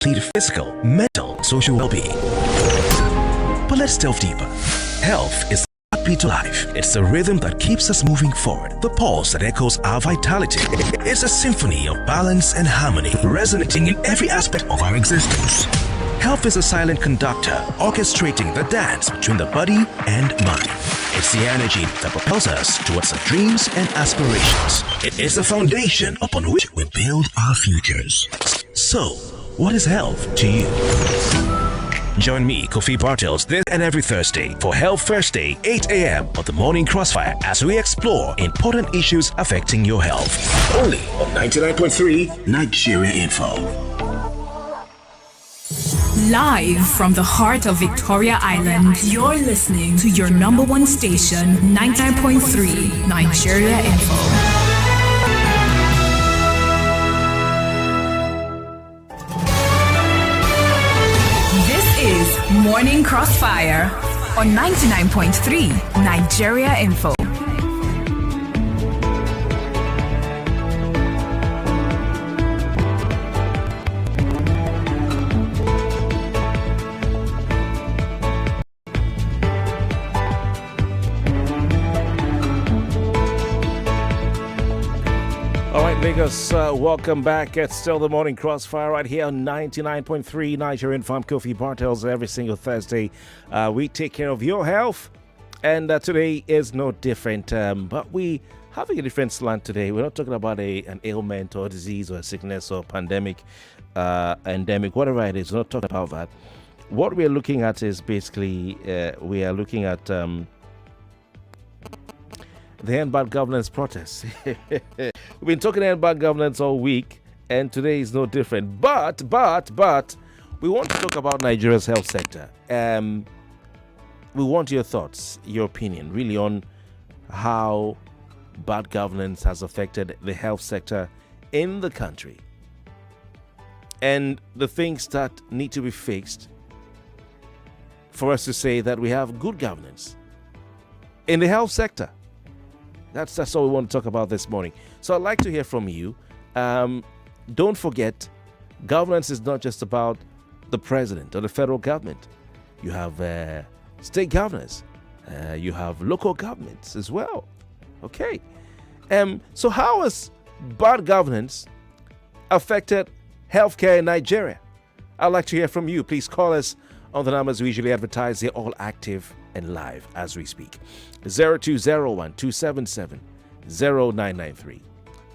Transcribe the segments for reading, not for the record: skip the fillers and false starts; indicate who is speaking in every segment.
Speaker 1: complete physical, mental, and social well-being. But let's delve deeper. Health is the heartbeat to life. It's the rhythm that keeps us moving forward. The pulse that echoes our vitality. It's a symphony of balance and harmony, resonating in every aspect of our existence. Health is a silent conductor, orchestrating the dance between the body and mind. It's the energy that propels us towards our dreams and aspirations. It is the foundation upon which we build our futures. So, what is health to you? Join me, Kofi Bartels, this and every Thursday for Health Thursday, 8 a.m. on the Morning Crossfire as we explore important issues affecting your health. Only on 99.3 Nigeria Info.
Speaker 2: Live from the heart of Victoria Island, you're listening to your number one station, 99.3 Nigeria Info. This is Morning Crossfire on 99.3 Nigeria Info.
Speaker 3: Lagos, welcome back. It's still the Morning Crossfire right here on 99.3 Nigerian Farm. Kofi Bartels. Every single Thursday, we take care of your health, and today is no different. But we having a different slant today. We're not talking about an ailment or disease or a sickness or pandemic, endemic, whatever it is. We're not talking about that. What we're looking at is basically we are looking at the End Bad Governance protests. We've been talking about bad governance all week, and today is no different. But we want to talk about Nigeria's health sector. We want your thoughts, your opinion, really, on how bad governance has affected the health sector in the country, and the things that need to be fixed for us to say that we have good governance in the health sector. That's all we want to talk about this morning. So I'd like to hear from you. Don't forget, governance is not just about the president or the federal government. You have state governors. You have local governments as well. Okay. So how has bad governance affected healthcare in Nigeria? I'd like to hear from you. Please call us on the numbers we usually advertise. They're all active and live as we speak. 0201 277 0993.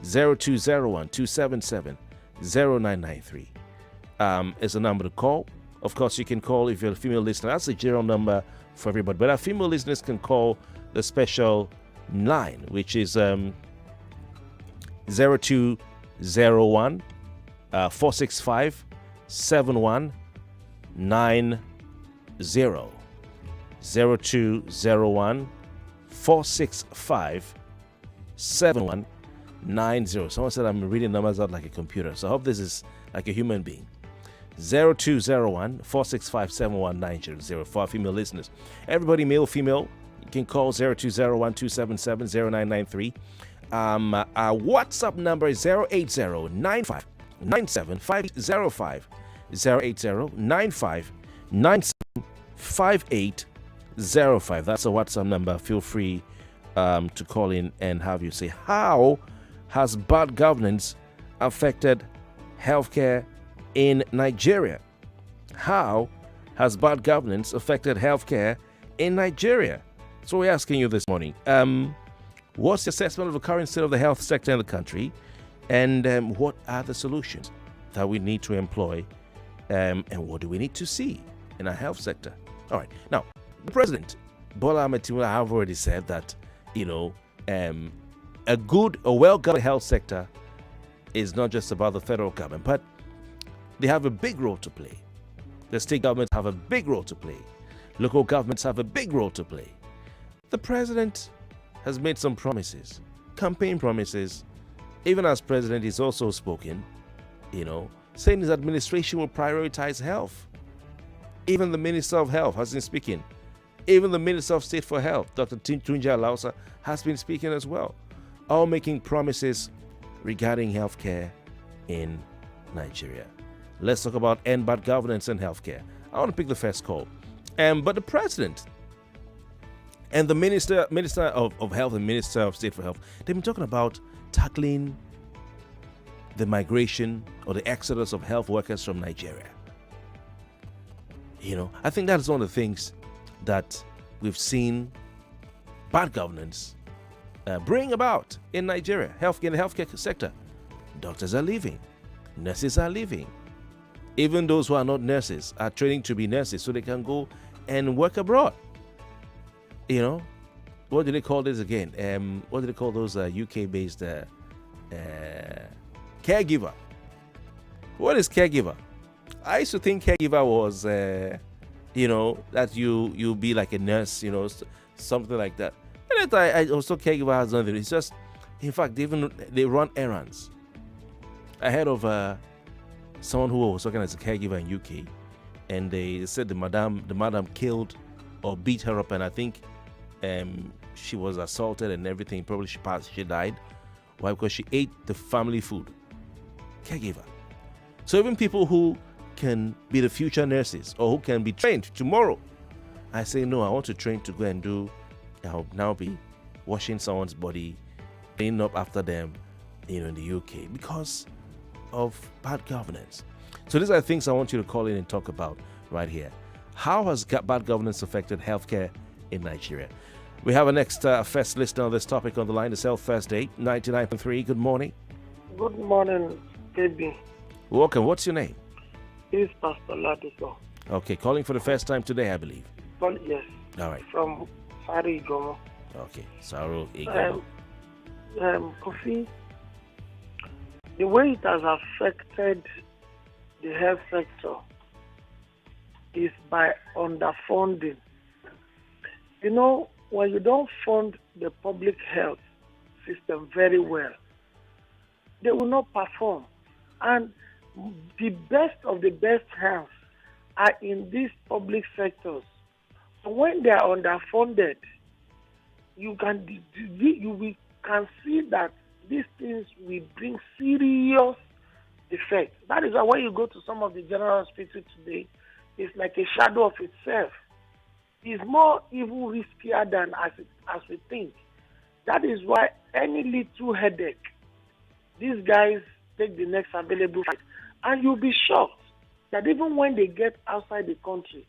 Speaker 3: 0201 277 0993 is the number to call. Of course, you can call if you're a female listener. That's the general number for everybody. But our female listeners can call the special line, which is 0201 465 7190. 0201 465 7190. Someone said I'm reading numbers out like a computer, so I hope this is like a human being. 0201 465 7190 for our female listeners. Everybody, male, female, you can call 0201 277 0993. Our WhatsApp number is 080 95 97 505. 080 95 97 5805. That's a WhatsApp number. Feel free to call in and have you say, how has bad governance affected healthcare in Nigeria? How has bad governance affected healthcare in Nigeria? So we're asking you this morning. What's the assessment of the current state of the health sector in the country? And what are the solutions that we need to employ? And what do we need to see in our health sector? All right. Now, the president, Bola Ahmed Tinubu, I have already said that, a well-governed health sector is not just about the federal government, but they have a big role to play. The state governments have a big role to play. Local governments have a big role to play. The president has made some promises, campaign promises. Even as president, he's also spoken, saying his administration will prioritize health. Even the Minister of Health has been speaking. Even the Minister of State for Health, Dr. Tunja Alausa, has been speaking as well. All making promises regarding healthcare in Nigeria. Let's talk about end bad governance in healthcare. I want to pick the first call. But the president and the minister of health and minister of state for health, they've been talking about tackling the migration or the exodus of health workers from Nigeria. I think that's one of the things that we've seen bad governance bring about in Nigeria, in the healthcare sector. Doctors are leaving, nurses are leaving. Even those who are not nurses are training to be nurses so they can go and work abroad. What do they call this again? What do they call those UK-based caregiver? What is caregiver? I used to think caregiver was, that you be like a nurse, something like that. And I also caregiver has nothing. It's just, in fact, they run errands. I heard of someone who was working as a caregiver in UK, and they said the madam killed or beat her up, and I think she was assaulted and everything. Probably she died. Why? Because she ate the family food. Caregiver. So even people who can be the future nurses or who can be trained tomorrow, I say no, I want to train to go and I'll now be washing someone's body, cleaning up after them, in the UK because of bad governance. So these are things I want you to call in and talk about right here. How has bad governance affected healthcare in Nigeria? We have a next first listener on this topic on the line. It's Health First Date, 99.3. Good morning.
Speaker 4: Good morning, baby.
Speaker 3: Welcome. What's your name?
Speaker 4: It's Pastor Ladiso.
Speaker 3: Okay, calling for the first time today, I believe.
Speaker 4: Yes.
Speaker 3: All right.
Speaker 4: From Sari Igomo.
Speaker 3: Okay, Saru Igomo.
Speaker 4: Kofi, the way it has affected the health sector is by underfunding. When you don't fund the public health system very well, they will not perform. And the best of the best health are in these public sectors. So when they are underfunded, you can see that these things will bring serious effects. That is why when you go to some of the general hospitals today, it's like a shadow of itself. It's more even riskier than as we think. That is why any little headache, these guys take the next available flight. And you'll be shocked that even when they get outside the country,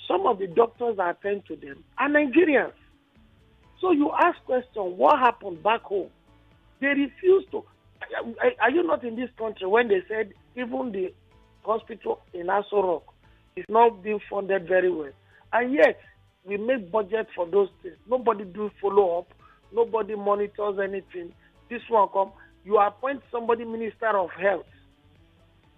Speaker 4: some of the doctors that attend to them are Nigerians. So you ask question, what happened back home? They refuse to. Are you not in this country when they said even the hospital in Aso Rock is not being funded very well? And yet, we make budget for those things. Nobody do follow-up. Nobody monitors anything. This one come, you appoint somebody minister of health.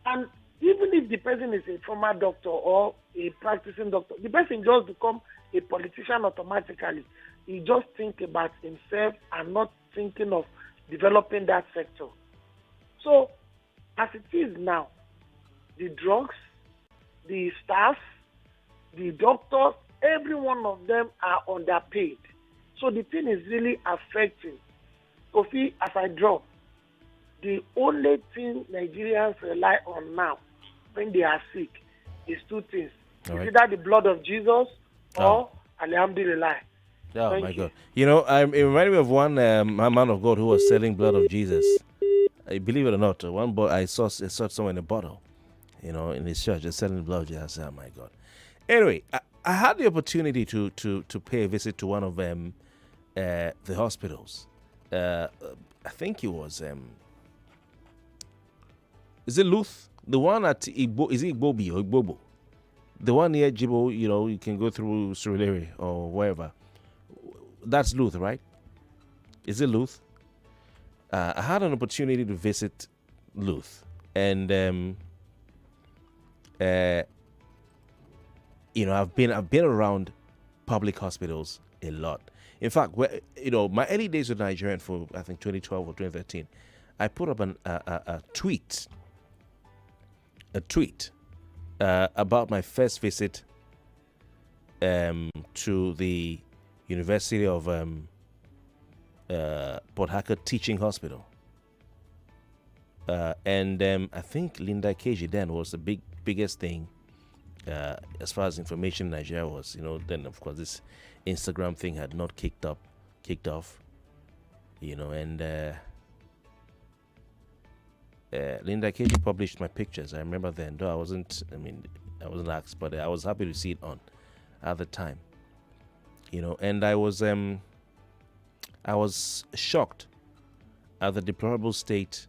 Speaker 4: And even if the person is a former doctor or a practicing doctor, the person just become a politician automatically. He just think about himself and not thinking of developing that sector. So, as it is now, the drugs, the staff, the doctors, every one of them are underpaid. So the thing is really affecting. Kofi, as I drop, the only thing Nigerians rely on now when they are sick is two things. It's either the blood of Jesus or Alhamdulillah.
Speaker 3: Oh, my God. It reminded me of one man of God who was selling blood of Jesus. Believe it or not, I saw someone in a bottle, in his church, just selling blood of Jesus. I said, oh, my God. Anyway, I had the opportunity to pay a visit to one of the hospitals. I think it was, is it Luth? The one at Igbo, is it Igbobi or Igbobo? The one near Jibo, you can go through Surulere or wherever. That's Luth, right? Is it Luth? I had an opportunity to visit Luth, and I've been around public hospitals a lot. In fact, my early days with Nigerian for I think 2012 or 2013, I put up a tweet about my first visit to the University of Port Harcourt Teaching Hospital. And I think Linda KG then was the biggest thing as far as information in Nigeria was. Then of course this Instagram thing had not kicked off. And Linda KG published my pictures. I remember then, though I wasn't asked, but I was happy to see it on at the time. And I was shocked at the deplorable state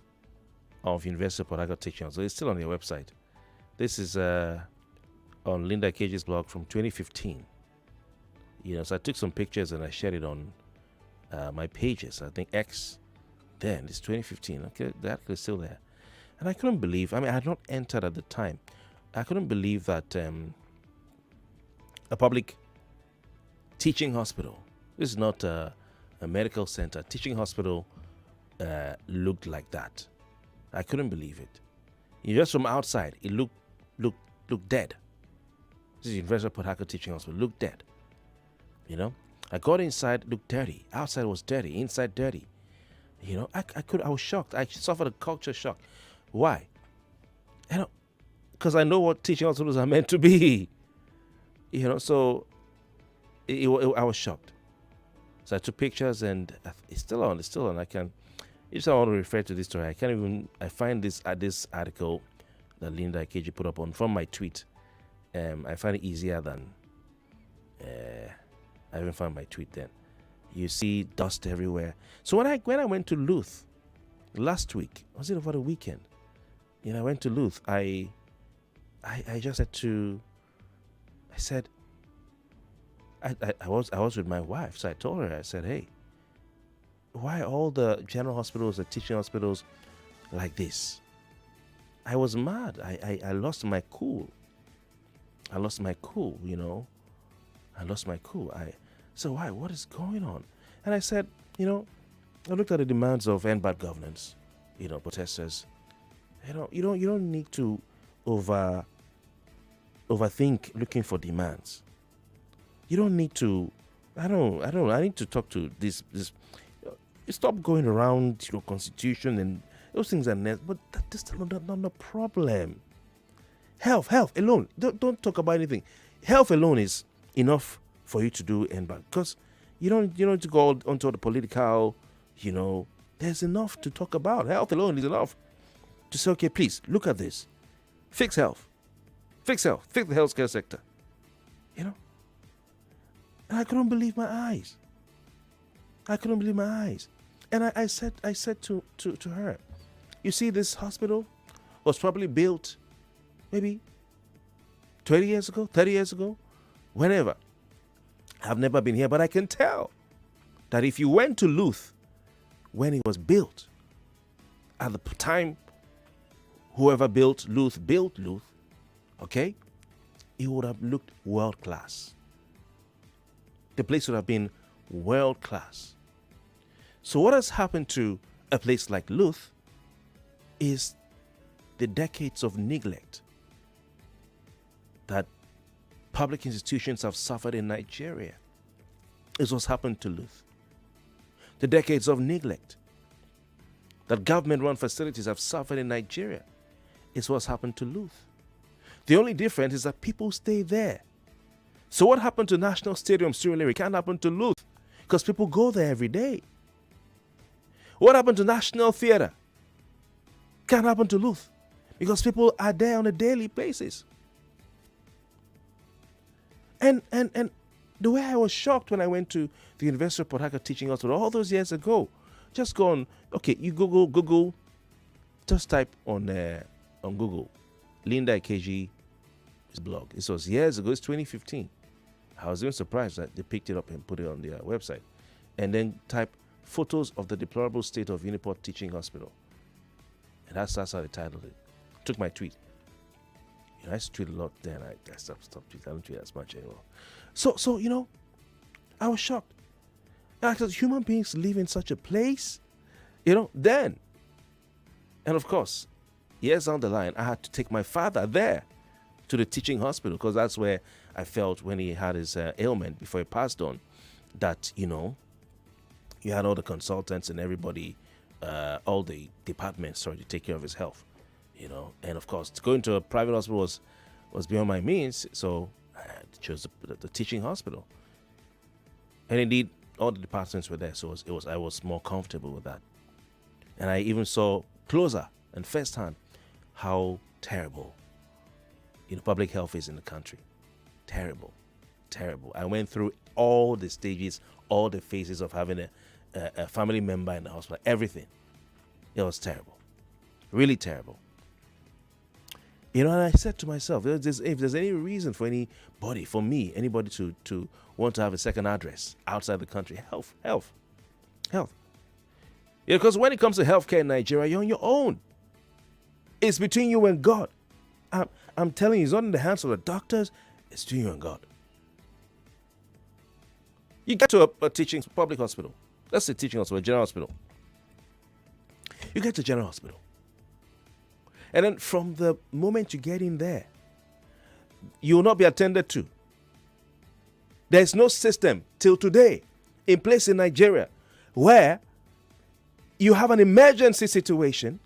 Speaker 3: of University of Port Harcourt teaching. So it's still on their website. This is on Linda KG's blog from 2015. So I took some pictures and I shared it on my pages. I think X. Then it's 2015. Okay, that is still there. And I couldn't believe. I had not entered at the time. I couldn't believe that a public teaching hospital. This is not a medical center. Teaching hospital looked like that. I couldn't believe it. Just from outside, it looked dead. This is University of Port Harcourt Teaching Hospital. Looked dead. I got inside, looked dirty. Outside was dirty. Inside dirty. I was shocked. I suffered a culture shock. Why? Because I know what teaching hospitals are meant to be. So I was shocked. So I took pictures and it's still on. If I want to refer to this story, I find this article that Linda KG put up from my tweet. I find it easier than I even found my tweet then. You see dust everywhere. So when I went to Louth last week, was it over the weekend? I went to Louth. I just said I was with my wife, so I told her, I said, hey, why all the general hospitals, the teaching hospitals like this? I was mad. I lost my cool. I lost my cool. So why? What is going on? And I said, I looked at the demands of end bad governance, protesters. You don't need to overthink looking for demands. You don't need to. I need to talk to this. Stop going around your constitution and those things are necessary, but that's not the problem. Health alone. Don't talk about anything. Health alone is enough for you to do end bad, because you don't need to go onto the political. There's enough to talk about. Health alone is enough to say, okay, please look at this. Fix health. Fix the healthcare sector. And I couldn't believe my eyes. And I said to her, you see, this hospital was probably built maybe 20 years ago, 30 years ago, whenever. I've never been here, but I can tell that if you went to Louth when it was built, at the time whoever built Louth, okay, it would have looked world class. The place would have been world class. So what has happened to a place like Louth is the decades of neglect that public institutions have suffered in Nigeria. Is what's happened to Louth. The decades of neglect that government-run facilities have suffered in Nigeria is what's happened to Louth. The only difference is that people stay there. So what happened to National Stadium, Surulere, can't happen to Louth because people go there every day. What happened to National Theatre? Can't happen to Louth because people are there on a daily basis. And the way I was shocked when I went to the University of Port Harcourt Teaching Hospital all those years ago, just go on, okay, you Google, just type on Google, Linda KG's blog. This was years ago, it's 2015. I was even surprised that they picked it up and put it on their website. And then type photos of the deplorable state of Uniport Teaching Hospital. And that's how they titled it. Took my tweet. I used to tweet a lot then. I stopped tweeting. I don't tweet as much anymore. So I was shocked. Because human beings live in such a place, then. And of course, years down the line, I had to take my father there to the teaching hospital because that's where I felt when he had his ailment before he passed on that, you had all the consultants and everybody all the departments to take care of his health, And of course, going to a private hospital was beyond my means, so I chose the teaching hospital. And indeed, all the departments were there, so I was more comfortable with that. And I even saw closer and firsthand how terrible public health is in the country. Terrible. I went through all the stages, all the phases of having a family member in the hospital, everything. It was terrible. Really terrible. And I said to myself, if there's any reason for anybody to want to have a second address outside the country, health. Because when it comes to healthcare in Nigeria, you're on your own. It's between you and God. I'm telling you, it's not in the hands of the doctors. It's between you and God. You get to a teaching public hospital. Let's say teaching hospital, a general hospital. You get to general hospital. And then from the moment you get in there, you will not be attended to. There's no system till today in place in Nigeria where you have an emergency situation,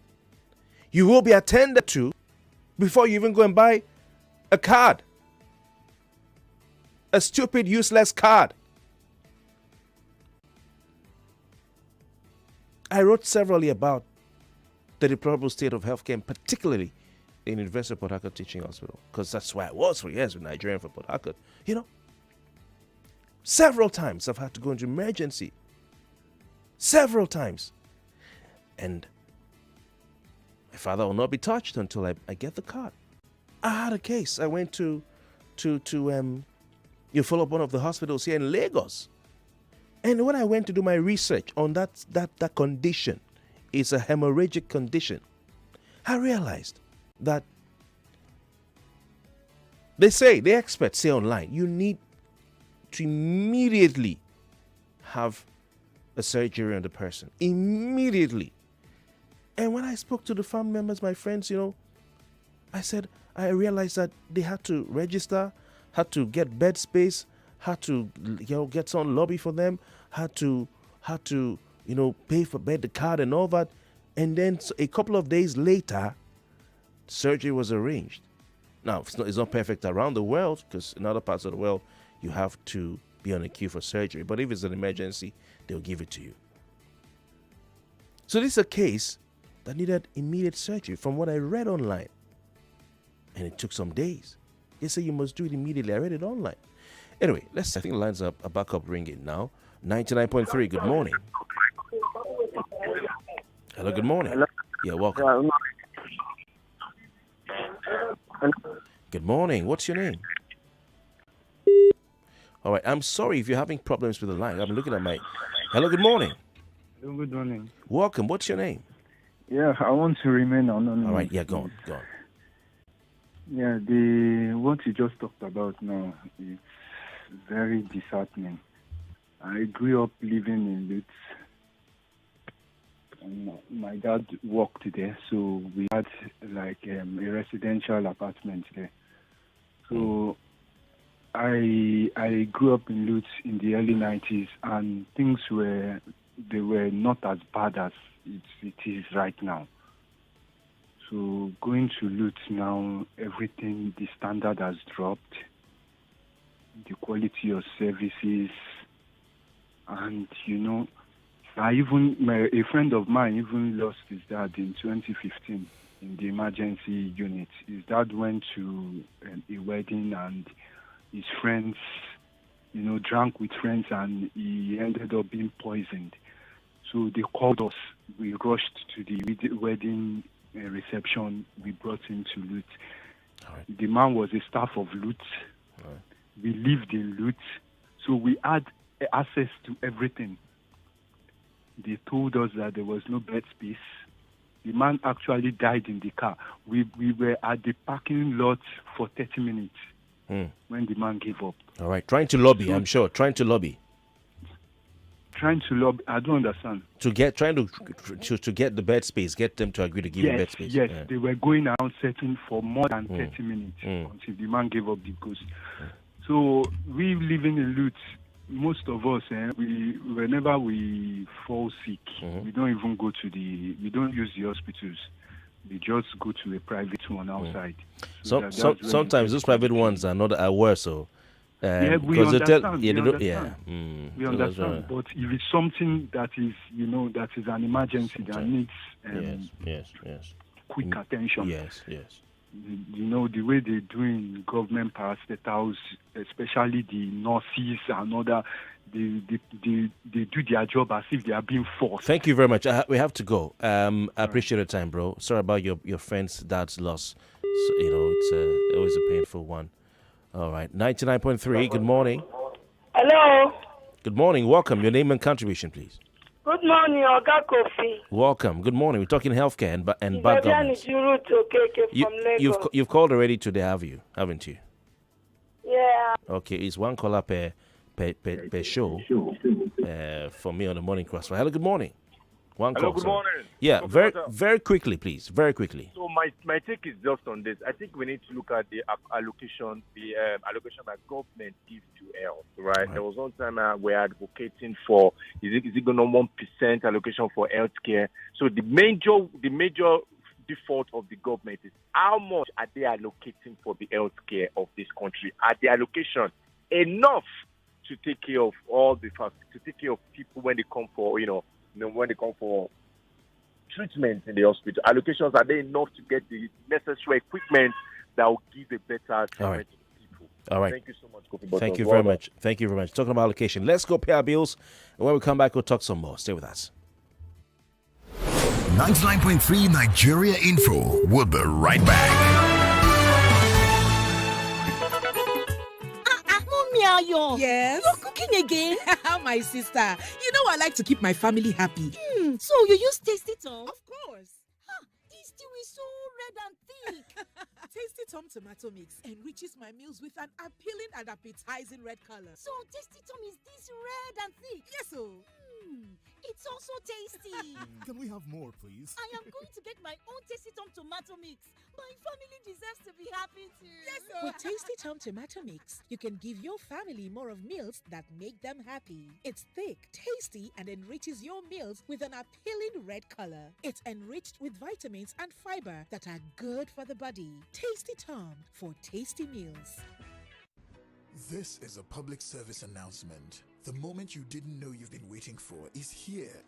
Speaker 3: you will be attended to before you even go and buy a card. A stupid, useless card. I wrote severally about the deplorable state of healthcare, and particularly in University of Port Harcourt Teaching Hospital, because that's where I was for years with Nigerian for Port Harcourt. Several times I've had to go into emergency. Several times. And my father will not be touched until I get the card. I had a case. I went to follow up one of the hospitals here in Lagos. And when I went to do my research on that condition, it's a hemorrhagic condition, I realized that the experts say online, you need to immediately have a surgery on the person. Immediately. And when I spoke to the family members, my friends, I realized that they had to register, had to get bed space, had to get some lobby for them, had to pay for bed, the card and all that. And then a couple of days later, surgery was arranged. Now, it's not perfect around the world, because in other parts of the world, you have to be on a queue for surgery. But if it's an emergency, they'll give it to you. So this is a case that needed immediate surgery from what I read online. And it took some days. They say you must do it immediately. I read it online. Anyway, I think the lines are back up ringing now. 99.3, good morning. Hello, good morning.
Speaker 5: Hello.
Speaker 3: Yeah, welcome.
Speaker 5: Hello.
Speaker 3: Good morning. What's your name? All right. I'm sorry if you're having problems with the line. I'm looking at my... Hello, good morning.
Speaker 5: Hello, good morning.
Speaker 3: Welcome. What's your name?
Speaker 5: Yeah, I want to remain anonymous.
Speaker 3: All right. Yeah, go on.
Speaker 5: Yeah, what you just talked about now is very disheartening. I grew up living in Lutz. And my dad worked there, so we had like a residential apartment there. So I grew up in Lutz in the early 90s, and things were not as bad as it is right now. So going to Lutz now, everything, the standard has dropped, the quality of services, and a friend of mine even lost his dad in 2015 in the emergency unit. His dad went to a wedding, and his friends, drank with friends, and he ended up being poisoned. So they called us. We rushed to the wedding reception. We brought him to Lutz. Right. The man was a staff of Lutz. Right. We lived in Lutz, so we had access to everything. They told us that there was no bed space. The man actually died in the car. We were at the parking lot for 30 minutes when the man gave up.
Speaker 3: All right. Trying to lobby, I'm sure. Trying to lobby.
Speaker 5: I don't understand.
Speaker 3: Trying to get the bed space, get them to agree to give you bed space.
Speaker 5: Yes, They were going around searching for more than 30 minutes until the man gave up the ghost. So we living in Lutz, most of us, whenever we fall sick, we don't even go to we don't use the hospitals. We just go to a private one outside.
Speaker 3: Sometimes those private ones are worse. So
Speaker 5: we
Speaker 3: because
Speaker 5: understand.
Speaker 3: We
Speaker 5: understand. But if it's something that is, that is an emergency that needs quick attention.
Speaker 3: Yes.
Speaker 5: The way they do in government parastatals, especially the nurses and other, they do their job as if they are being forced.
Speaker 3: Thank you very much. We have to go. I appreciate your time, bro. Sorry about your friend's dad's loss. So, it's always a painful one. All right, 99.3. Good morning.
Speaker 4: Hello.
Speaker 3: Good morning. Welcome. Your name and contribution, please.
Speaker 4: Good morning, Oga Kofi.
Speaker 3: Welcome. Good morning. We're talking healthcare and bad governance. You've called already today, haven't you?
Speaker 4: Yeah.
Speaker 3: Okay, it's one caller per show for me on the morning crossfire. Hello, good morning.
Speaker 6: Good morning.
Speaker 3: Yeah, very quickly, please. Very quickly.
Speaker 6: So my take is just on this. I think we need to look at the allocation that government gives to health, right? There was one time we're advocating for is it going on 1% allocation for healthcare? So the major default of the government is how much are they allocating for the healthcare of this country? Are the allocation enough to take care of people when they come for when they come for treatment in the hospital? Allocations, are they enough to get the necessary equipment that will give a better treatment to the people?
Speaker 3: All right.
Speaker 6: Thank you so much, Kofi Bartels.
Speaker 3: Thank you very much. Thank you very much. Talking about allocation. Let's go pay our bills. And when we come back, we'll talk some more. Stay with us.
Speaker 1: 99.3 Nigeria Info. We'll be right back.
Speaker 7: Yes?
Speaker 8: You're cooking again?
Speaker 7: My sister, I like to keep my family happy.
Speaker 8: So you use Tasty Tom?
Speaker 7: Of course.
Speaker 8: This stew is so red and thick.
Speaker 7: Tasty Tom tomato mix enriches my meals with an appealing and appetizing red color.
Speaker 8: So Tasty Tom is this red and thick?
Speaker 7: Yes, oh.
Speaker 8: It's also tasty.
Speaker 1: Can we have more, please?
Speaker 8: I am going to get my own Tasty Tom tomato mix. My family deserves to be happy too.
Speaker 7: Yes, sir. With Tasty Tom tomato mix, you can give your family more of meals that make them happy. It's thick, tasty, and enriches your meals with an appealing red color. It's enriched with vitamins and fiber that are good for the body. Tasty Tom for tasty meals.
Speaker 9: This is a public service announcement. The moment you didn't know you've been waiting for is here.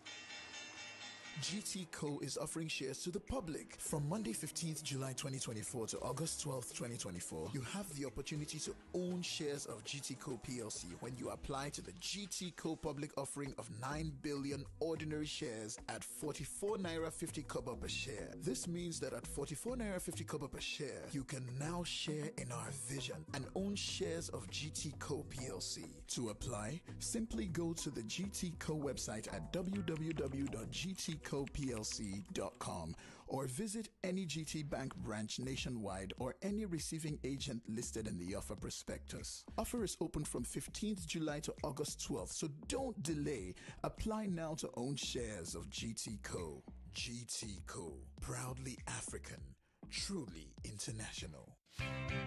Speaker 9: GT Co is offering shares to the public. From Monday 15th July 2024 to August 12th 2024, you have the opportunity to own shares of GT Co PLC when you apply to the GT Co public offering of 9 billion ordinary shares at 44 naira 50 kobo per share. This means that at 44 naira 50 kobo per share, you can now share in our vision and own shares of GT Co PLC. To apply, simply go to the GT Co website at www.gtcoplc.com or visit any GT Bank branch nationwide or any receiving agent listed in the offer prospectus. Offer is open from 15th July to August 12th, so don't delay. Apply now to own shares of GT Co. GT Co. Proudly African, truly international.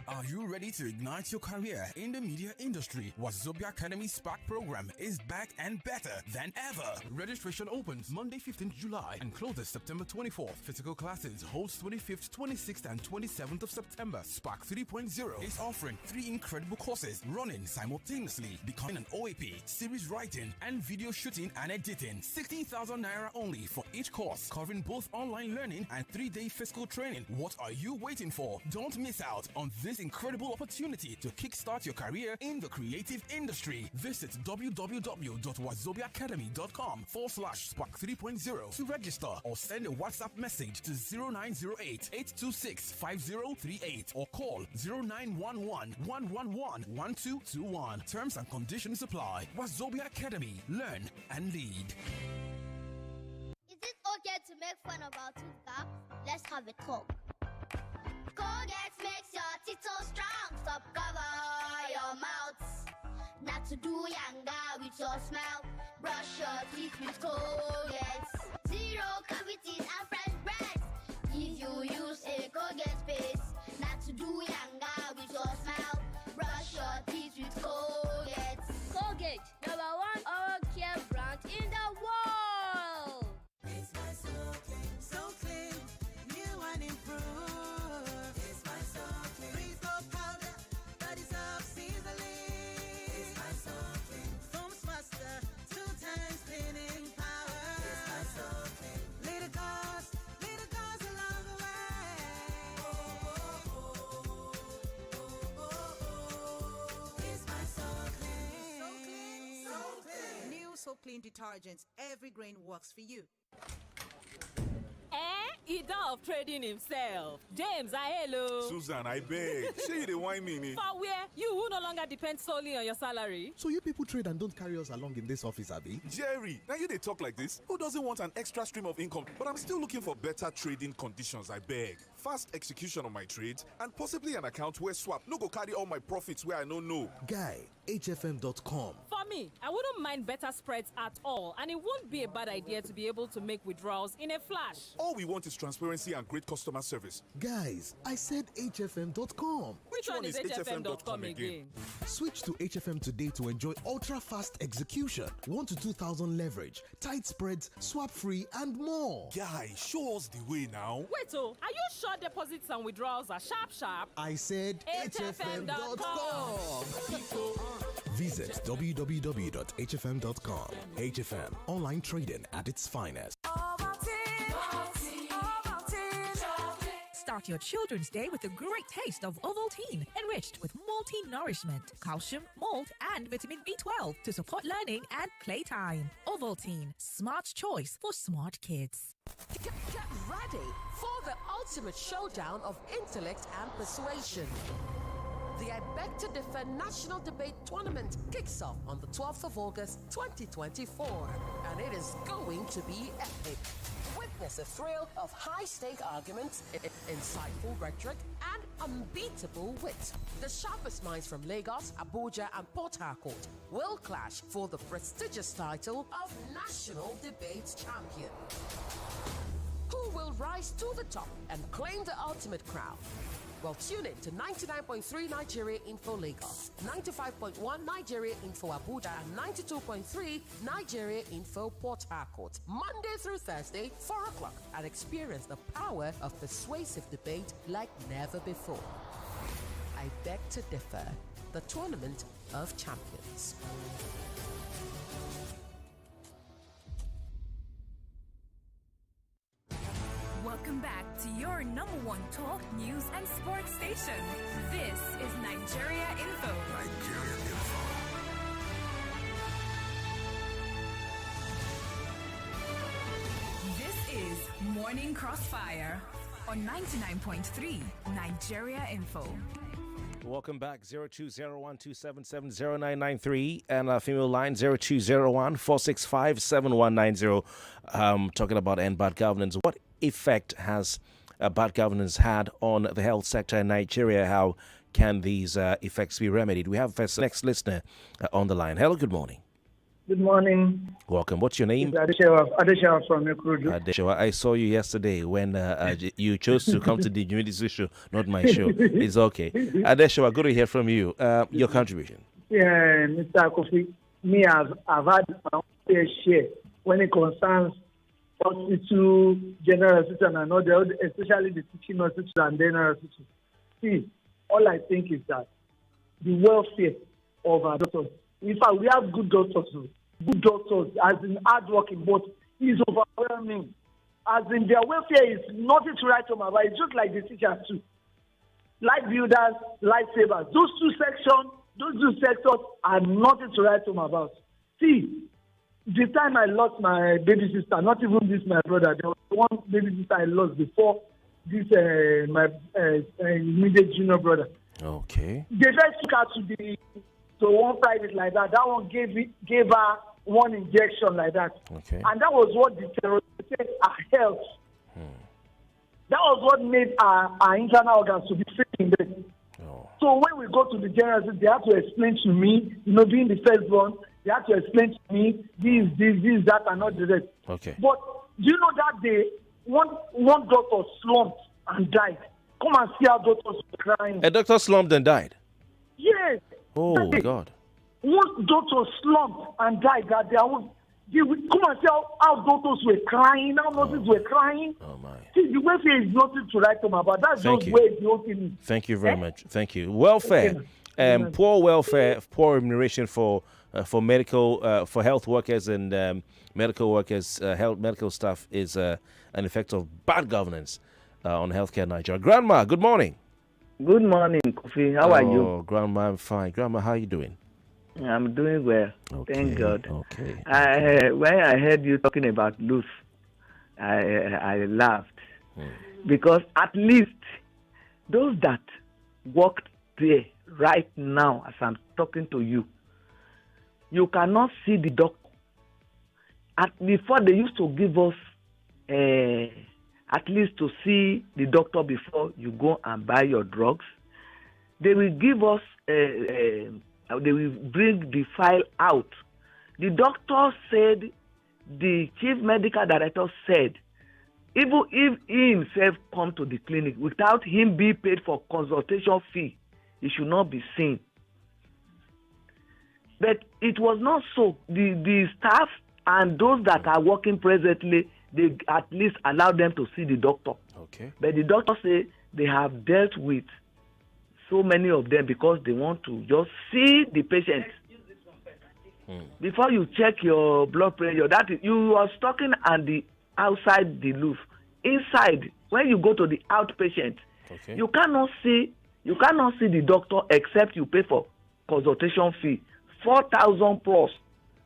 Speaker 10: Are you ready to ignite your career in the media industry? Wazobia Academy Spark program is back and better than ever. Registration opens Monday 15th July and closes September 24th. Physical classes holds 25th, 26th and 27th of September. Spark 3.0 is offering 3 incredible courses running simultaneously. Becoming an OAP, series writing and video shooting and editing. 16,000 naira only for each course, covering both online learning and 3-day physical training. What are you waiting for? Don't miss out on this incredible opportunity to kickstart your career in the creative industry. Visit www.wazobiacademy.com/spark 3.0 to register or send a WhatsApp message to 0908-826-5038 or call 0911-111-1221. Terms and conditions apply. Wazobia Academy. Learn and lead.
Speaker 11: Is it okay to make fun of our tooth gap? Let's have a talk. Colgate makes your teeth so strong. Stop cover your mouth. Not to do yanga with your smile. Brush your teeth with Colgate. 0 cavities and fresh breath. If you use a Colgate paste. Not to do yanga with your smile. Brush your teeth with Colgate.
Speaker 12: Colgate, clean detergents. Every grain works for you.
Speaker 13: He of trading himself. James, hello.
Speaker 14: Susan, I beg. Say you dey whine me.
Speaker 13: For where? You who no longer depend solely on your salary.
Speaker 15: So you people trade and don't carry us along in this office, Abby?
Speaker 14: Jerry, now you they talk like this? Who doesn't want an extra stream of income? But I'm still looking for better trading conditions, I beg. Fast execution of my trades and possibly an account where swap no go carry all my profits where I no know.
Speaker 15: Guy, hfm.com.
Speaker 13: For me, I wouldn't mind better spreads at all, and it won't be a bad idea to be able to make withdrawals in a flash.
Speaker 14: All we want is transparency and great customer service.
Speaker 15: Guys, I said hfm.com.
Speaker 13: Which one is hfm.com again?
Speaker 15: Switch to HFM today to enjoy ultra-fast execution, 1 to 2,000 leverage, tight spreads, swap-free, and more.
Speaker 14: Guy, show us the way now.
Speaker 13: Wait, are you sure deposits and withdrawals are sharp?
Speaker 15: I said hfm.com. Visit www.hfm.com. HFM, online trading at its finest.
Speaker 16: Start your children's day with a great taste of Ovaltine, enriched with multi-nourishment, calcium, malt, and vitamin B12 to support learning and playtime. Ovaltine, smart choice for smart kids.
Speaker 17: Get ready for the ultimate showdown of intellect and persuasion. The I Beg to Differ National Debate Tournament kicks off on the 12th of August 2024, and it is going to be epic. Witness a thrill of high-stake arguments, insightful rhetoric, and unbeatable wit. The sharpest minds from Lagos, Abuja, and Port Harcourt will clash for the prestigious title of National Debate Champion. Who will rise to the top and claim the ultimate crown? Well, tune in to 99.3 Nigeria Info Lagos, 95.1 Nigeria Info Abuja, and 92.3 Nigeria Info Port Harcourt, Monday through Thursday, 4 o'clock, and experience the power of persuasive debate like never before. I Beg to Differ, the Tournament of Champions.
Speaker 2: Welcome back to your number one talk, news, and sports station. This is Nigeria Info.
Speaker 1: Nigeria Info.
Speaker 2: This is Morning Crossfire on 99.3 Nigeria Info.
Speaker 3: Welcome back. 020127709993 and our female line 0201-465-7190. Talking about end bad governance. What effect has bad governance had on the health sector in Nigeria? How can these effects be remedied? We have the next listener on the line. Hello, good morning.
Speaker 4: Good morning.
Speaker 3: Welcome. What's your name?
Speaker 4: Adeshewa from Ekrudu.
Speaker 3: Adeshewa, I saw you yesterday when you chose to come to the Humidity show, not my show. It's okay. Adeshewa, good to hear from you. Your contribution.
Speaker 4: Yeah, Mr. Kofi, me, I've had my fair share when it concerns hospital, general hospital, and other, especially the teaching hospital and general hospital. See, all I think is that the welfare of our doctors. In fact, we have good doctors, as in hardworking, but it's overwhelming. As in their welfare is nothing to write home about. It's just like the teachers too. Life builders, lifesavers. Those two sectors are nothing to write home about. See, the time I lost my baby sister, not even this my brother, there was one baby sister I lost before this my immediate junior brother.
Speaker 3: Okay.
Speaker 4: They just took her to one private like that. That one gave her one injection like that.
Speaker 3: Okay.
Speaker 4: And that was what deteriorated her health. That was what made our internal organs to be freaking dead. So when we go to the general, they have to explain to me, being the firstborn, they have to explain to me this, that, and not the rest.
Speaker 3: Okay.
Speaker 4: But do you know that day, one doctor slumped and died? Come and see our doctors crying.
Speaker 3: A doctor slumped and died?
Speaker 4: Yes.
Speaker 3: Oh, my God.
Speaker 4: One doctor slumped and died that day. Come and see how doctors were crying, how nurses were crying.
Speaker 3: Oh, my.
Speaker 4: See, the welfare is nothing to write them about. That's
Speaker 3: Thank
Speaker 4: just
Speaker 3: you.
Speaker 4: where the whole thing is.
Speaker 3: Thank you very much. Thank you. Welfare. Poor welfare, poor remuneration for medical, for health workers and medical workers, medical staff is an effect of bad governance on healthcare in Nigeria. Grandma, good morning.
Speaker 18: Good morning, Kofi. How are you?
Speaker 3: Oh, Grandma, I'm fine. Grandma, how are you doing?
Speaker 18: I'm doing well.
Speaker 3: Okay.
Speaker 18: Thank God.
Speaker 3: Okay.
Speaker 18: When I heard you talking about Luz, I laughed because at least those that worked there right now, as I'm talking to you, you cannot see the doctor. Before they used to give us at least to see the doctor before you go and buy your drugs. They will give us, they will bring the file out. The doctor said, the chief medical director said, even if he himself come to the clinic without him being paid for consultation fee, he should not be seen. But it was not so. The staff and those that are working presently, they at least allow them to see the doctor.
Speaker 3: Okay.
Speaker 18: But the doctor say they have dealt with so many of them because they want to just see the patient. Before you check your blood pressure, that is, you are talking on the outside the roof. Inside, when you go to the outpatient, you cannot see the doctor except you pay for consultation fee. 4,000 plus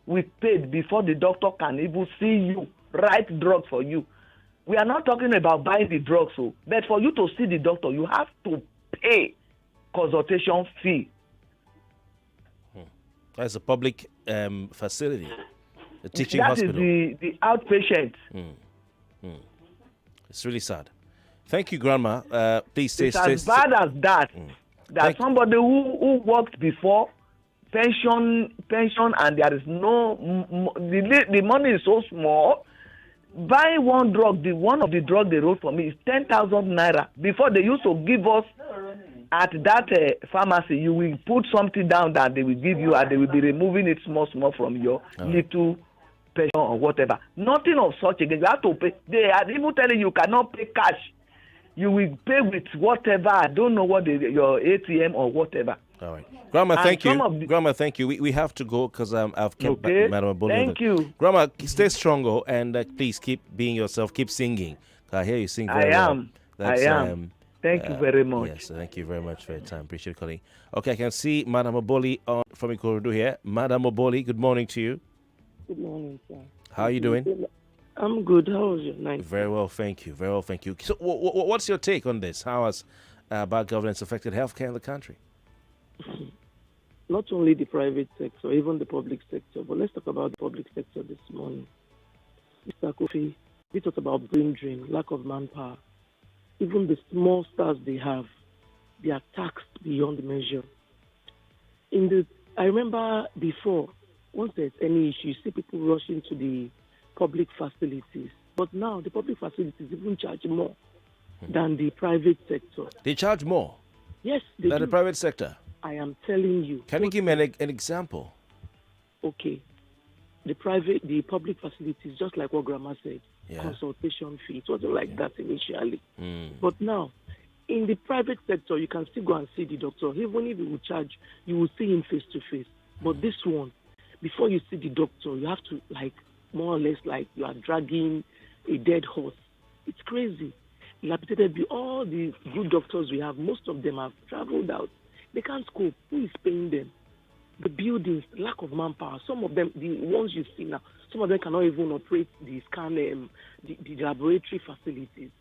Speaker 18: we paid before the doctor can even see you, write drugs for you. We are not talking about buying the drugs, but for you to see the doctor, you have to pay consultation fee.
Speaker 3: That's a public facility, a teaching hospital.
Speaker 18: That is the outpatient.
Speaker 3: It's really sad. Thank you, Grandma. Please stay.
Speaker 18: It's as bad as that. That somebody who worked before, pension, and there is no the money is so small. Buy one drug. One of the drugs they wrote for me is 10,000 naira. Before they used to give us at that pharmacy, you will put something down that they will give you, and they will be removing it small from your little pension or whatever. Nothing of such again. You have to pay. They are even telling you cannot pay cash. You will pay with whatever. I don't know what your ATM or whatever.
Speaker 3: All right. Grandma, thank you. Grandma, thank you. We have to go because I've kept Madam Aboli.
Speaker 18: Thank you.
Speaker 3: Grandma, stay strong, and please keep being yourself. Keep singing. I hear you sing very well.
Speaker 18: I am. Thank you very much.
Speaker 3: Yes, thank you very much for your time. Appreciate calling. Okay, I can see Madam Aboli from Ikorodu here. Madam Aboli, good morning to you.
Speaker 19: Good morning, sir.
Speaker 3: How are you doing?
Speaker 19: I'm good. How was your night?
Speaker 3: Very well, thank you. Very well, thank you. So, what's your take on this? How has bad governance affected healthcare in the country?
Speaker 19: Not only the private sector, even the public sector. But let's talk about the public sector this morning. Mr. Kofi, we talked about brain drain, lack of manpower. Even the small stars they have, they are taxed beyond measure. I remember before, once there's any issue, you see people rushing to the public facilities. But now the public facilities even charge more than the private sector.
Speaker 3: They charge more?
Speaker 19: Yes, they
Speaker 3: than
Speaker 19: do.
Speaker 3: The private sector?
Speaker 19: I am telling you.
Speaker 3: Can you give me an example?
Speaker 19: Okay. The public facilities, just like what Grandma said, consultation fee. It wasn't like that initially. But now, in the private sector, you can still go and see the doctor. Even if you will charge, you will see him face to face. But this one, before you see the doctor, you have to, more or less, you are dragging a dead horse. It's crazy. All the good doctors we have, most of them have traveled out. They can't cope. Who is paying them? The buildings, lack of manpower. Some of them, the ones you see now, some of them cannot even operate the scan, the laboratory facilities.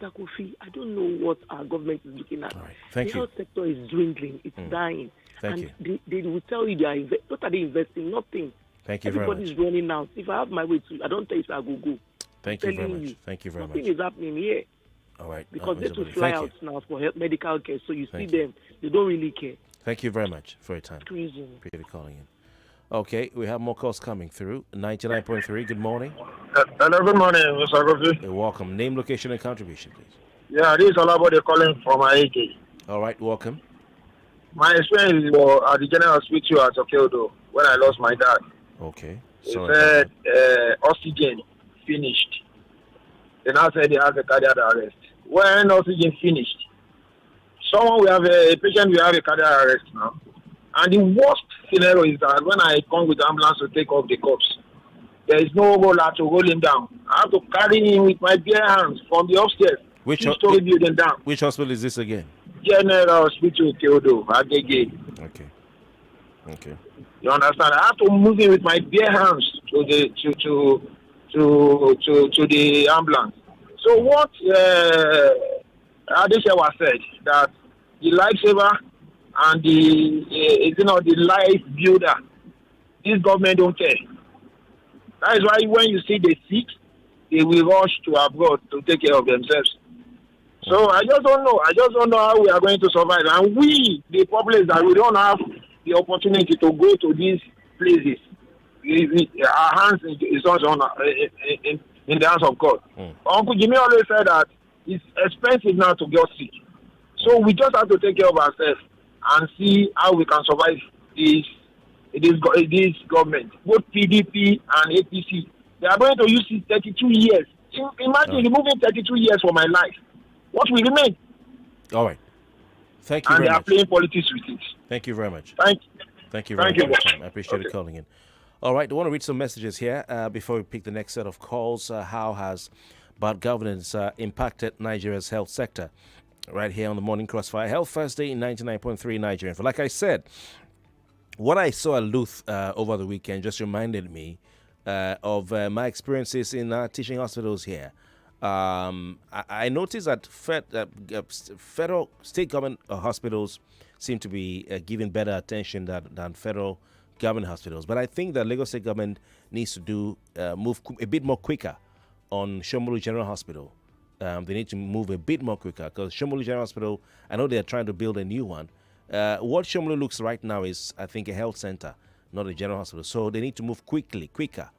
Speaker 19: Mr. Kofi, I don't know what our government is looking at.
Speaker 3: Thank
Speaker 19: the
Speaker 3: you.
Speaker 19: health sector is dwindling. It's dying.
Speaker 3: Thank
Speaker 19: you. They will tell you what are they investing? Nothing.
Speaker 3: Thank you very much.
Speaker 19: Everybody's running out. If I have my way to, I don't tell you if I go.
Speaker 3: Thank you very much. Thank you very much.
Speaker 19: Nothing is happening here.
Speaker 3: All right.
Speaker 19: Because they to fly out now for medical care. So you see them, they don't really care.
Speaker 3: Thank you very much for your time.
Speaker 19: Crazy.
Speaker 3: Appreciate you calling in. Okay, we have more calls coming through. 99.3, good morning.
Speaker 20: Hello, good morning, Mr. Kofi.
Speaker 3: You're welcome. Name, location, and contribution, please.
Speaker 20: Yeah, this is Olabode calling from Aike.
Speaker 3: All right, welcome.
Speaker 20: My experience was at the General Hospital at Okeodo when I lost my dad.
Speaker 3: Okay.
Speaker 20: They said oxygen finished. Then I said they have a cardiac arrest. When oxygen finished, someone will have a patient will have a cardiac arrest now. And the worst scenario is that when I come with the ambulance to take off the corpse, there is no roller to hold him down. I have to carry him with my bare hands from the upstairs. Two-story building down.
Speaker 3: Which hospital is this again?
Speaker 20: General Hospital, Theodo, Agege.
Speaker 3: Okay. Okay.
Speaker 20: You understand? I have to move in with my bare hands to the to the ambulance. So what Adeshewa said that the lifesaver and the life builder, this government don't care. That is why when you see the sick, they will rush to abroad to take care of themselves. So I just don't know. I just don't know how we are going to survive. And we, the populace, that we don't have the opportunity to go to these places. Our hands is also in the hands of God. Uncle Jimmy always said that it's expensive now to get sick. So we just have to take care of ourselves and see how we can survive this government. Both PDP and APC, they are going to use it 32 years. Imagine removing 32 years from my life. What will remain?
Speaker 3: All right. Thank you
Speaker 20: and
Speaker 3: very
Speaker 20: they are
Speaker 3: much.
Speaker 20: playing politics with it.
Speaker 3: Thank you very much.
Speaker 20: Thank
Speaker 3: you very
Speaker 20: you.
Speaker 3: much. I appreciate you calling in. All right, I want to read some messages here before we pick the next set of calls. How has bad governance impacted Nigeria's health sector? Right here on the Morning Crossfire. Health First Day in 99.3 Nigerian. For like I said, what I saw at Luth over the weekend just reminded me of my experiences in teaching hospitals here. I noticed that federal, state government hospitals seem to be giving better attention than federal government hospitals. But I think that Lagos State government needs to move a bit more quicker on Shomolu General Hospital. They need to move a bit more quicker because Shomolu General Hospital, I know they're trying to build a new one. What Shomolu looks right now is, I think, a health center, not a general hospital. So they need to move quicker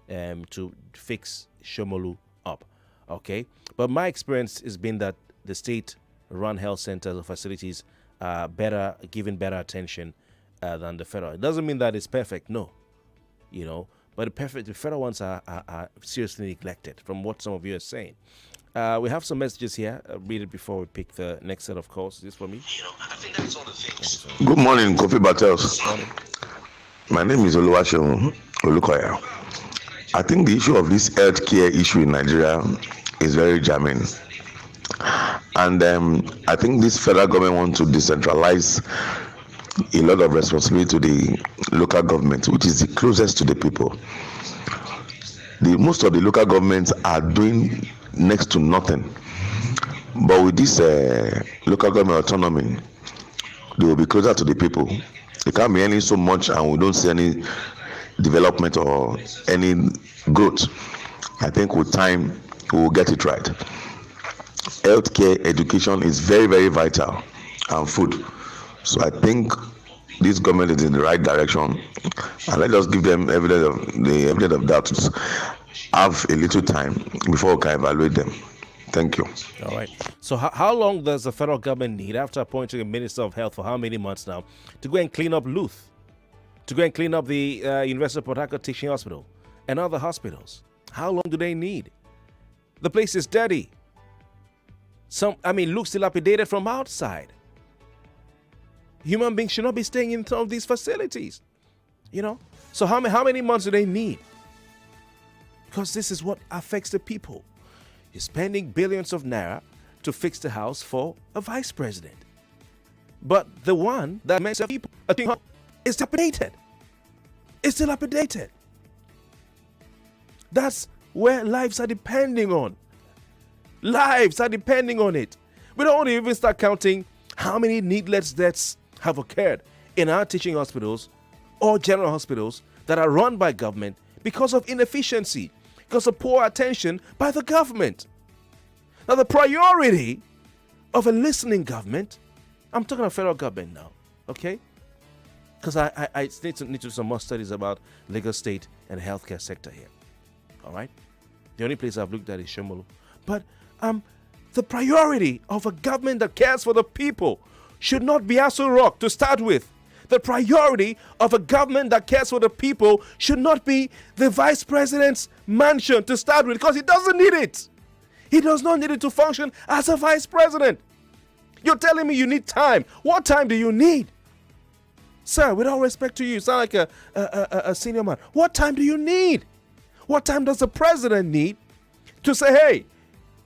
Speaker 3: to fix Shomolu up. Okay, but my experience has been that the state-run health centers or facilities are better, given better attention than the federal. It doesn't mean that it's perfect, no, but the federal ones are seriously neglected, from what some of you are saying. We have some messages here. I'll read it before we pick the next set of calls. Is this for me?
Speaker 21: I think that's all the things. Good morning, Kofi Bartels. My name is Oluwaseun Olukoya. I think the issue of this healthcare issue in Nigeria is very germane. And I think this federal government wants to decentralize a lot of responsibility to the local government, which is the closest to the people. Most of the local governments are doing next to nothing. But with this local government autonomy, they will be closer to the people. They can't be earning so much and we don't see any development or any growth. I think with time we will get it right. Healthcare, education is very, very vital, and food. So I think this government is in the right direction, and let's just give them the evidence of doubt. Have a little time before we can evaluate them. Thank you.
Speaker 3: All right. So how long does the federal government need, after appointing a minister of health for how many months now, to go and clean up Luth, to go and clean up the University of Port Harcourt Teaching Hospital and other hospitals? How long do they need? The place is dirty. Looks dilapidated from outside. Human beings should not be staying in some of these facilities. So how many months do they need? Because this is what affects the people. You're spending billions of naira to fix the house for a vice president. But the one that makes the people is dilapidated. It's dilapidated. That's where lives are depending on. Lives are depending on it. We don't want to even start counting how many needless deaths have occurred in our teaching hospitals or general hospitals that are run by government because of inefficiency, because of poor attention by the government. Now, the priority of a listening government, I'm talking about federal government now, okay? Because I need to do some more studies about Lagos State and the healthcare sector here, all right? The only place I've looked at is Shomolu. But the priority of a government that cares for the people should not be Aso Rock to start with. The priority of a government that cares for the people should not be the vice president's mansion to start with, because he doesn't need it. He does not need it to function as a vice president. You're telling me you need time. What time do you need? Sir, with all respect to you sound like a senior man. What time do you need? What time does the president need to say, hey,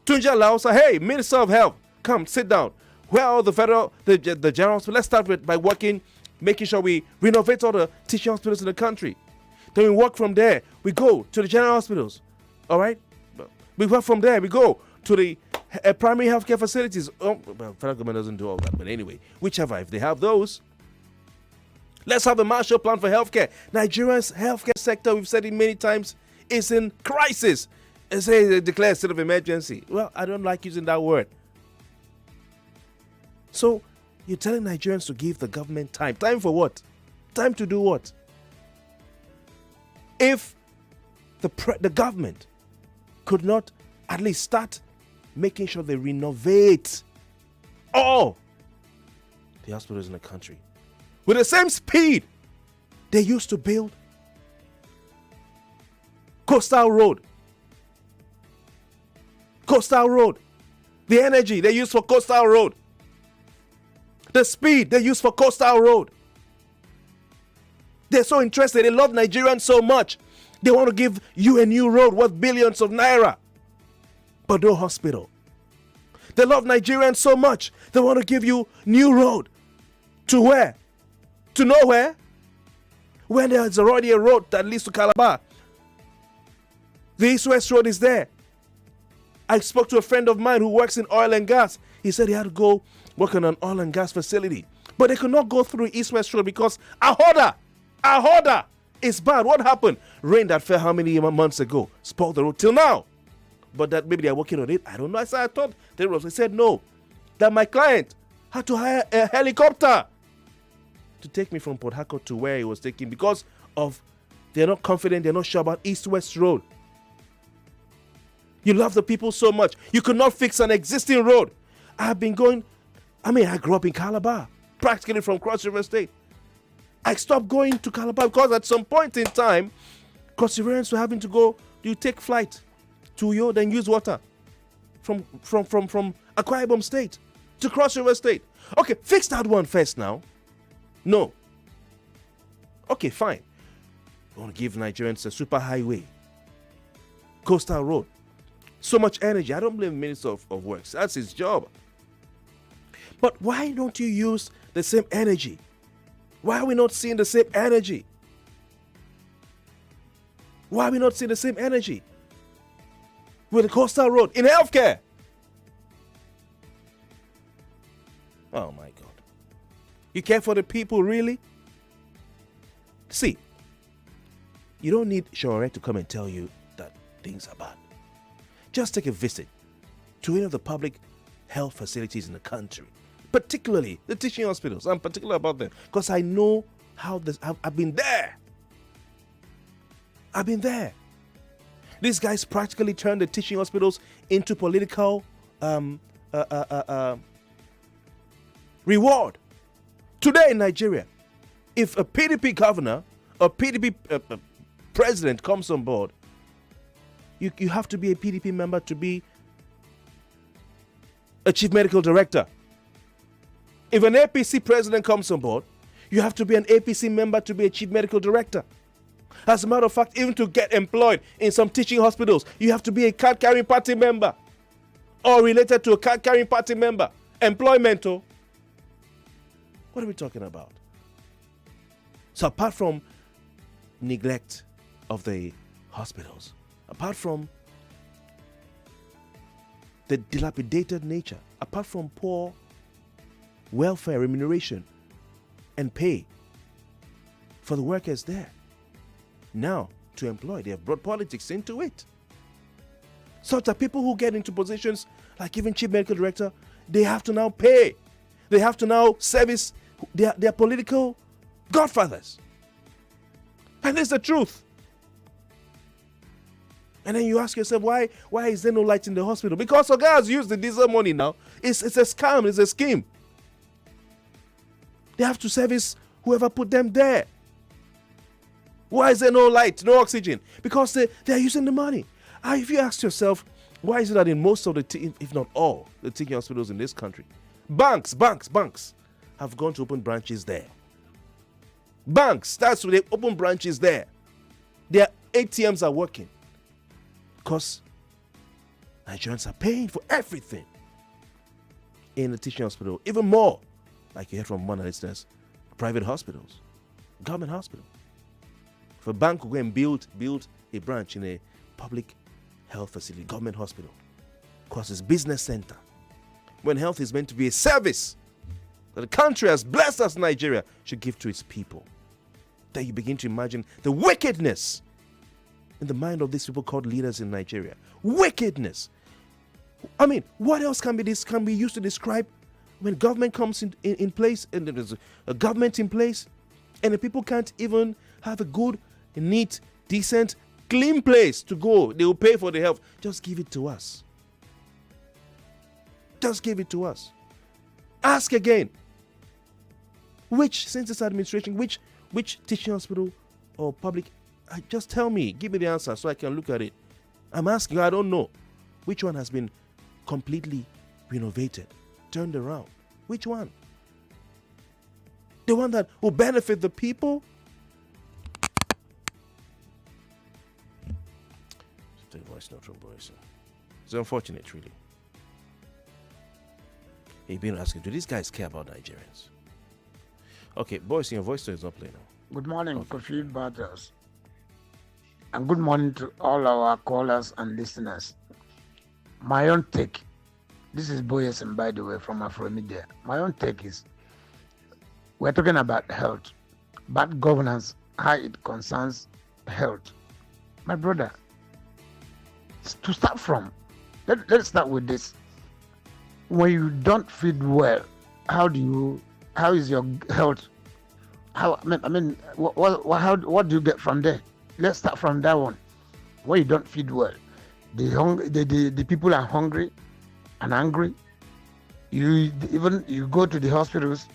Speaker 3: Tunja Lao, say, hey, Minister of Health, come sit down. Where are the general hospital? Let's start by working making sure we renovate all the teaching hospitals in the country. Then we walk from there. We go to the general hospitals. All right? We walk from there. We go to the primary healthcare facilities. Oh, well, federal government doesn't do all that. But anyway, whichever, if they have those, let's have a Marshall Plan for healthcare. Nigeria's healthcare sector, we've said it many times, is in crisis. They say they declare a state of emergency. Well, I don't like using that word. So, you're telling Nigerians to give the government time. Time for what? Time to do what? If the government could not at least start making sure they renovate all the hospitals in the country with the same speed they used to build Coastal Road, the energy they use for Coastal Road, the speed they use for Coastal Road. They're so interested. They love Nigerians so much. They want to give you a new road worth billions of naira, but no hospital. They love Nigerians so much. They want to give you new road. To where? To nowhere? When there's already a road that leads to Calabar. The East-West Road is there. I spoke to a friend of mine who works in oil and gas. He said he had to go work on an oil and gas facility. But they could not go through East-West Road because Ahoda is bad. What happened? Rain that fell how many months ago spoiled the road till now. But that maybe they're working on it. I don't know. I thought they were. They said no. That my client had to hire a helicopter to take me from Port Harcourt to where he was taking because of they're not confident, they're not sure about East-West Road. You love the people so much. You could not fix an existing road. I grew up in Calabar, practically from Cross River State. I stopped going to Calabar because at some point in time, Cross Riverians were having to go, you take flight to Uyo, then use water from Akwa Ibom State to Cross River State. Okay, fix that one first now. No. Okay, fine. You want to give Nigerians a super highway, Coastal Road. So much energy. I don't blame the Minister of Works. That's his job. But why don't you use the same energy? Why are we not seeing the same energy? Why are we not seeing the same energy with the Coastal Road in healthcare? Oh my God. You care for the people, really? See, you don't need Shore to come and tell you that things are bad. Just take a visit to any of the public health facilities in the country, particularly the teaching hospitals. I'm particular about them because I know how this. I've been there. These guys practically turned the teaching hospitals into political reward. Today in Nigeria, if a PDP governor or PDP president comes on board, you have to be a PDP member to be a chief medical director. If an APC president comes on board, you have to be an APC member to be a chief medical director. As a matter of fact, even to get employed in some teaching hospitals, you have to be a card-carrying party member or related to a card-carrying party member. Employment. What are we talking about? So apart from neglect of the hospitals, apart from the dilapidated nature, apart from poor welfare, remuneration, and pay for the workers there, now to employ, they have brought politics into it. Such that people who get into positions like even chief medical director, they have to now pay. They have to now service their political godfathers. And that's the truth. And then you ask yourself, why is there no light in the hospital? Because our guys use the diesel money now. It's a scam, it's a scheme. They have to service whoever put them there. Why is there no light, no oxygen? Because they are using the money. If you ask yourself, why is it that in most of the, if not all, the teaching hospitals in this country, banks have gone to open branches there. Banks, that's where they open branches there. Their ATMs are working. Because Nigerians are paying for everything in the teaching hospital. Even more, like you heard from one of the listeners, private hospitals, government hospital. If a bank will go and build a branch in a public health facility, government hospital, because it's business center, when health is meant to be a service that the country has blessed us, Nigeria, should give to its people. Then you begin to imagine the wickedness in the mind of these people called leaders in Nigeria. Wickedness. I mean, what else can be used to describe when government comes in place and there's a government in place and the people can't even have a good, neat, decent, clean place to go. They will pay for the health. Just give it to us. Just give it to us. Ask again. Which census administration, which teaching hospital or public, just tell me, give me the answer so I can look at it. I'm asking, I don't know. Which one has been completely renovated, turned around? Which one? The one that will benefit the people? Take voice note from Boyce. It's unfortunate, really. You've been asking, do these guys care about Nigerians? Okay, Boyce, your voice note is not playing now.
Speaker 5: Good morning, Kofi Bartels. And good morning to all our callers and listeners. My own take, this is Boyes, by the way, from Afromedia. My own take is, we're talking about health, bad governance, how it concerns health. My brother, to start from, let's start with this. When you don't feed well, how is your health? What do you get from there? Let's start from that one. When you don't feed well, the people are hungry and angry. You go to the hospitals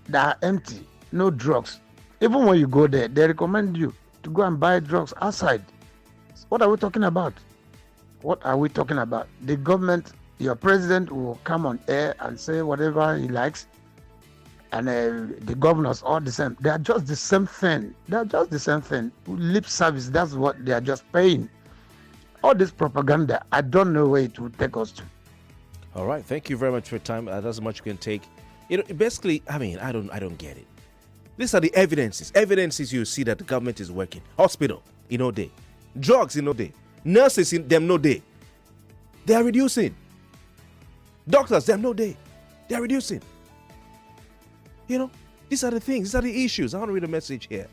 Speaker 5: that are empty, no drugs. Even when you go there, they recommend you to go and buy drugs outside. What are we talking about? What are we talking about? The government, your president will come on air and say whatever he likes, and the governors all the same. They are just the same thing. Lip service, that's what they are just paying. All this propaganda, I don't know where it will take us to.
Speaker 3: All right, thank you very much for your time. That's as much you can take. Basically, I mean, I don't get it. These are the evidences. Evidences you see that the government is working. Hospital, day. Drugs, day. Nurses, no day. They are reducing. Doctors, no day. They are reducing. These are the things. These are the issues. I want to read a message here.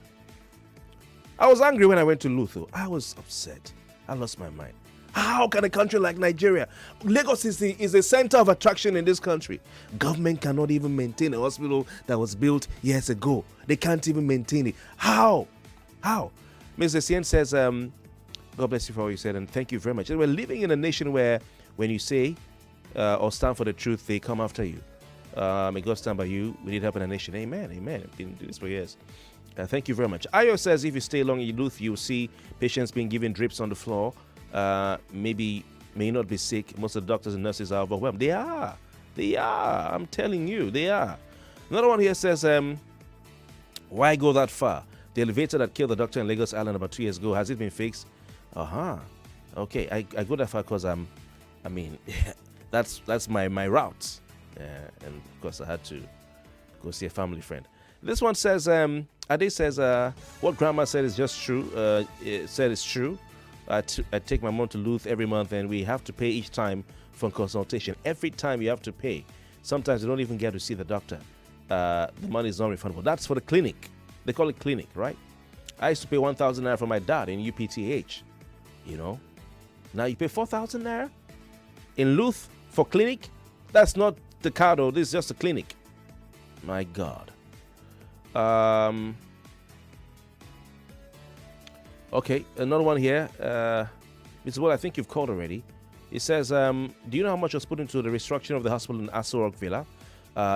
Speaker 3: I was angry when I went to Luther. I was upset. I lost my mind. How can a country like Nigeria, Lagos is a center of attraction in this country. Government cannot even maintain a hospital that was built years ago. They can't even maintain it. How? Mr. Sien says, God bless you for what you said, and thank you very much. We're living in a nation where when you say or stand for the truth, they come after you. May God stand by you. We need help in the nation. Amen. I've been doing this for years. Thank you very much. Ayo says, if you stay long in Luth, you'll see patients being given drips on the floor. May not be sick. Most of the doctors and nurses are overwhelmed. They are. I'm telling you, they are. Another one here says, why go that far? The elevator that killed the doctor in Lagos Island about 2 years ago, has it been fixed? Okay, I go that far because that's my route. And of course I had to go see a family friend. This one says, Ade says, what grandma said is just true. It said it's true. I take my mom to Luth every month, and we have to pay each time for consultation. Every time you have to pay. Sometimes you don't even get to see the doctor. The money is not refundable. That's for the clinic. They call it clinic, right? I used to pay 1,000 naira for my dad in UPTH. Now you pay 4,000 naira in Luth for clinic. That's not the cardo. This is just a clinic. My God. Okay, another one here. Mr. Well, I think you've called already. It says, do you know how much was put into the restructuring of the hospital in Aso Rock Villa?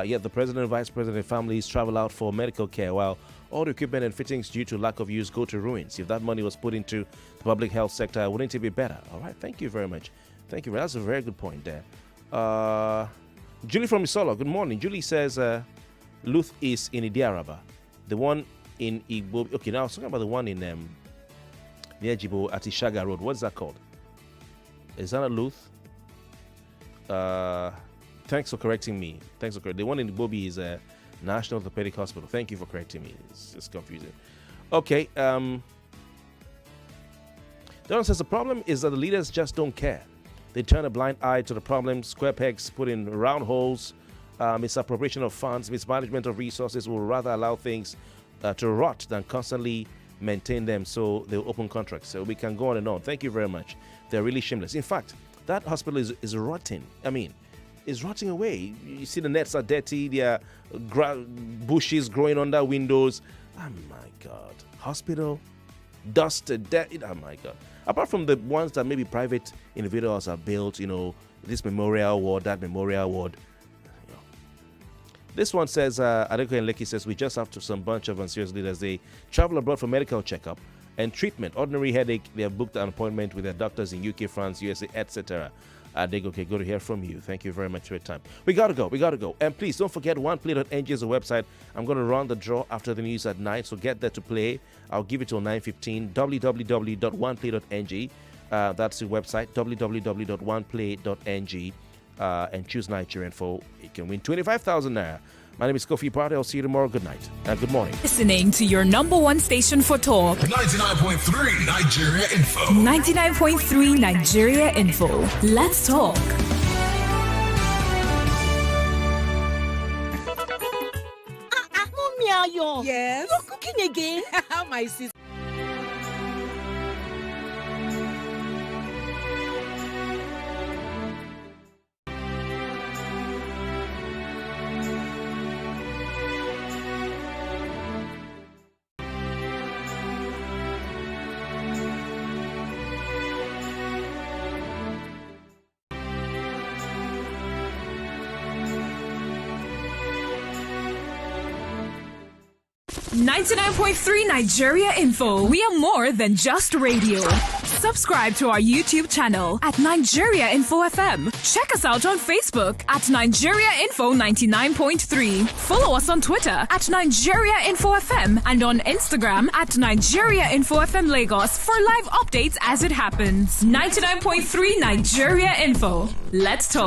Speaker 3: Yet the president and vice president and families travel out for medical care while all the equipment and fittings due to lack of use go to ruins. If that money was put into the public health sector, wouldn't it be better? All right, thank you very much. Thank you. That's a very good point there. Julie from Isolo, good morning. Julie says, Luth is in Idiaraba. The one in Igbo. Okay, now I was talking about the one in near Jibo at Ishaga Road. What's that called? Is that a Luth? Thanks for correcting me. The one in Igbobi is National Orthopedic Hospital. Thank you for correcting me. It's confusing. Okay. Don says the problem is that the leaders just don't care. They turn a blind eye to the problem. Square pegs put in round holes. Misappropriation of funds, mismanagement of resources will rather allow things to rot than constantly maintain them, so they'll open contracts. So we can go on and on. Thank you very much. They're really shameless. In fact, that hospital is rotting. I mean, it's rotting away. You see the nets are dirty. There are bushes growing under windows. Oh my God. Hospital, dusted, dirty. Oh my God. Apart from the ones that maybe private individuals have built, this memorial ward, that memorial ward. This one says, Adeko and Lekki says, we just have some bunch of unserious leaders. They travel abroad for medical checkup and treatment. Ordinary headache, they have booked an appointment with their doctors in UK, France, USA, etc. Adeko, okay, good to hear from you. Thank you very much for your time. We got to go. And please don't forget, oneplay.ng is a website. I'm going to run the draw after the news at 9, so get there to play. I'll give it till 9:15. www.oneplay.ng. That's the website, www.oneplay.ng. And choose Nigerian info. You can win 25,000 naira. My name is Kofi Bartels. I'll see you tomorrow. Good night and good morning.
Speaker 2: Listening to your number one station for talk.
Speaker 10: 99.3 Nigeria Info.
Speaker 2: 99.3 Nigeria Info. Let's talk.
Speaker 8: Mommy Ayo.
Speaker 7: Yes?
Speaker 8: You're cooking again?
Speaker 7: My sister.
Speaker 2: .3 Nigeria Info. We are more than just radio. Subscribe to our YouTube channel at Nigeria Info FM. Check us out on Facebook at Nigeria Info 99.3. Follow us on Twitter at Nigeria Info FM and on Instagram at Nigeria Info FM Lagos for live updates as it happens. 99.3 Nigeria Info. Let's talk.